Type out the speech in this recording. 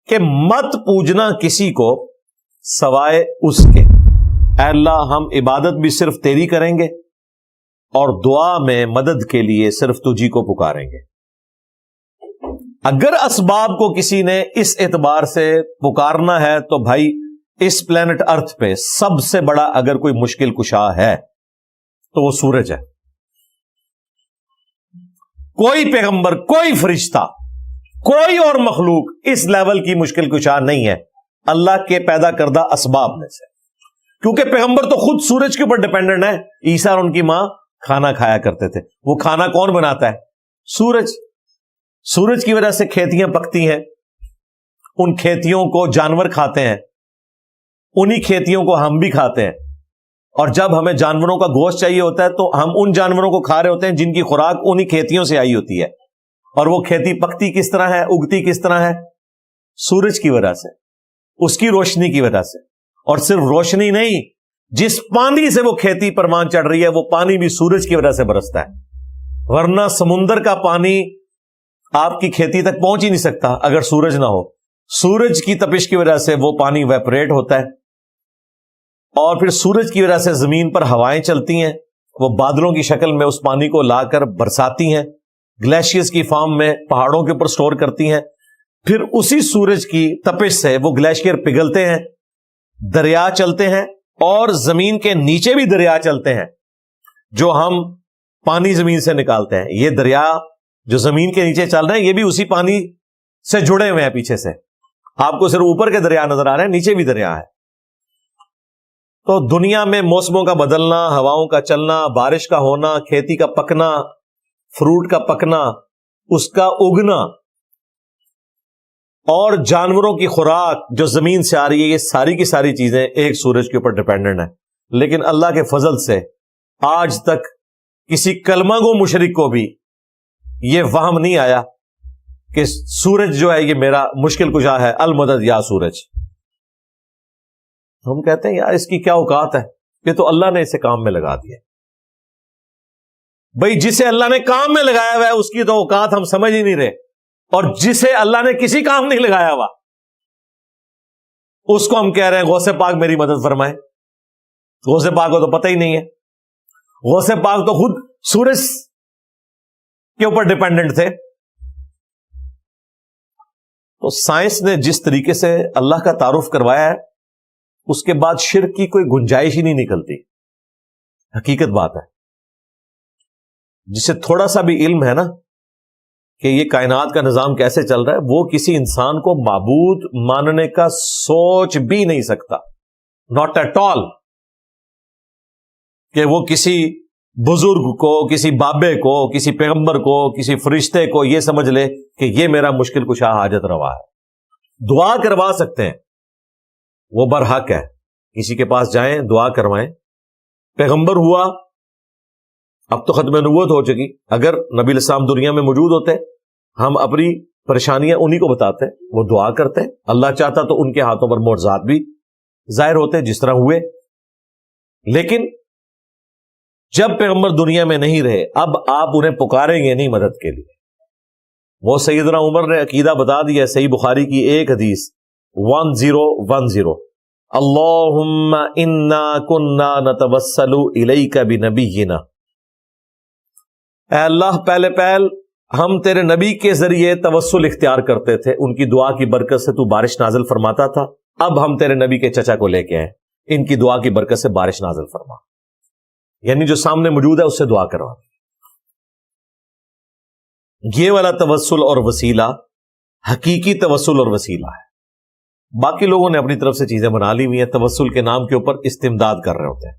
کہ مت پوجنا کسی کو سوائے اس کے، اے اللہ ہم عبادت بھی صرف تیری کریں گے اور دعا میں مدد کے لیے صرف تجھی کو پکاریں گے۔ اگر اسباب کو کسی نے اس اعتبار سے پکارنا ہے تو بھائی اس پلانٹ ارتھ پہ سب سے بڑا اگر کوئی مشکل کشا ہے تو وہ سورج ہے۔ کوئی پیغمبر، کوئی فرشتہ، کوئی اور مخلوق اس لیول کی مشکل کشا نہیں ہے اللہ کے پیدا کردہ اسباب میں سے، کیونکہ پیغمبر تو خود سورج کے اوپر ڈیپینڈنٹ ہے۔ عیسیٰ اور ان کی ماں کھانا کھایا کرتے تھے، وہ کھانا کون بناتا ہے؟ سورج۔ سورج کی وجہ سے کھیتیاں پکتی ہیں، ان کھیتیوں کو جانور کھاتے ہیں، انہی کھیتیوں کو ہم بھی کھاتے ہیں، اور جب ہمیں جانوروں کا گوشت چاہیے ہوتا ہے تو ہم ان جانوروں کو کھا رہے ہوتے ہیں جن کی خوراک انہی کھیتیوں سے آئی ہوتی ہے۔ اور وہ کھیتی پکتی کس طرح ہے، اگتی کس طرح ہے؟ سورج کی وجہ سے، اس کی روشنی کی وجہ سے۔ اور صرف روشنی نہیں، جس پانی سے وہ کھیتی پرمان چڑھ رہی ہے وہ پانی بھی سورج کی وجہ سے برستا ہے، ورنہ سمندر کا پانی آپ کی کھیتی تک پہنچ ہی نہیں سکتا اگر سورج نہ ہو۔ سورج کی تپش کی وجہ سے وہ پانی ویپریٹ ہوتا ہے، اور پھر سورج کی وجہ سے زمین پر ہوائیں چلتی ہیں، وہ بادلوں کی شکل میں اس پانی کو لا کر برساتی ہیں، گلیشیئرز کی فارم میں پہاڑوں کے اوپر سٹور کرتی ہیں، پھر اسی سورج کی تپش سے وہ گلیشیئر پگھلتے ہیں، دریا چلتے ہیں، اور زمین کے نیچے بھی دریا چلتے ہیں جو ہم پانی زمین سے نکالتے ہیں۔ یہ دریا جو زمین کے نیچے چل رہے ہیں یہ بھی اسی پانی سے جڑے ہوئے ہیں پیچھے سے، آپ کو صرف اوپر کے دریا نظر آ رہے ہیں، نیچے بھی دریا ہے۔ تو دنیا میں موسموں کا بدلنا، ہواؤں کا چلنا، بارش کا ہونا، کھیتی کا پکنا، فروٹ کا پکنا، اس کا اگنا، اور جانوروں کی خوراک جو زمین سے آ رہی ہے، یہ ساری کی ساری چیزیں ایک سورج کے اوپر ڈیپینڈنٹ ہیں۔ لیکن اللہ کے فضل سے آج تک کسی کلمہ گو مشرک کو بھی یہ وہم نہیں آیا کہ سورج جو ہے یہ میرا مشکل کشا ہے، المدد یا سورج۔ ہم کہتے ہیں یار اس کی کیا اوقات ہے، یہ تو اللہ نے اسے کام میں لگا دیا۔ بھائی جسے اللہ نے کام میں لگایا ہوا ہے اس کی تو اوقات ہم سمجھ ہی نہیں رہے، اور جسے اللہ نے کسی کام نہیں لگایا ہوا اس کو ہم کہہ رہے ہیں غوث پاک میری مدد فرمائے۔ غوث پاک کو تو پتہ ہی نہیں ہے، غوث پاک تو خود سورج کے اوپر ڈیپینڈنٹ تھے۔ تو سائنس نے جس طریقے سے اللہ کا تعارف کروایا ہے اس کے بعد شرک کی کوئی گنجائش ہی نہیں نکلتی، حقیقت بات ہے۔ جسے تھوڑا سا بھی علم ہے نا کہ یہ کائنات کا نظام کیسے چل رہا ہے، وہ کسی انسان کو معبود ماننے کا سوچ بھی نہیں سکتا، ناٹ ایٹ آل، کہ وہ کسی بزرگ کو، کسی بابے کو، کسی پیغمبر کو، کسی فرشتے کو یہ سمجھ لے کہ یہ میرا مشکل کشا حاجت روا ہے۔ دعا کروا سکتے ہیں، وہ برحق ہے، کسی کے پاس جائیں دعا کروائیں۔ پیغمبر ہوا، اب تو ختم نبوت ہو چکی، اگر نبی علیہ السلام دنیا میں موجود ہوتے ہم اپنی پریشانیاں انہی کو بتاتے، وہ دعا کرتے، اللہ چاہتا تو ان کے ہاتھوں پر معجزات بھی ظاہر ہوتے جس طرح ہوئے۔ لیکن جب پیغمبر دنیا میں نہیں رہے اب آپ انہیں پکاریں گے نہیں مدد کے لیے۔ وہ سیدنا عمر نے عقیدہ بتا دیا، صحیح بخاری کی ایک حدیث 1010، اللہم انا کنا نتوسل الیک بنبینا، اے اللہ پہلے پہل ہم تیرے نبی کے ذریعے توسل اختیار کرتے تھے، ان کی دعا کی برکت سے تو بارش نازل فرماتا تھا، اب ہم تیرے نبی کے چچا کو لے کے آئے، ان کی دعا کی برکت سے بارش نازل فرما، یعنی جو سامنے موجود ہے اس سے دعا کروا۔ یہ والا توسل اور وسیلہ حقیقی توسل اور وسیلہ ہے۔ باقی لوگوں نے اپنی طرف سے چیزیں بنا لی ہوئی ہیں، توسل کے نام کے اوپر استمداد کر رہے ہوتے ہیں۔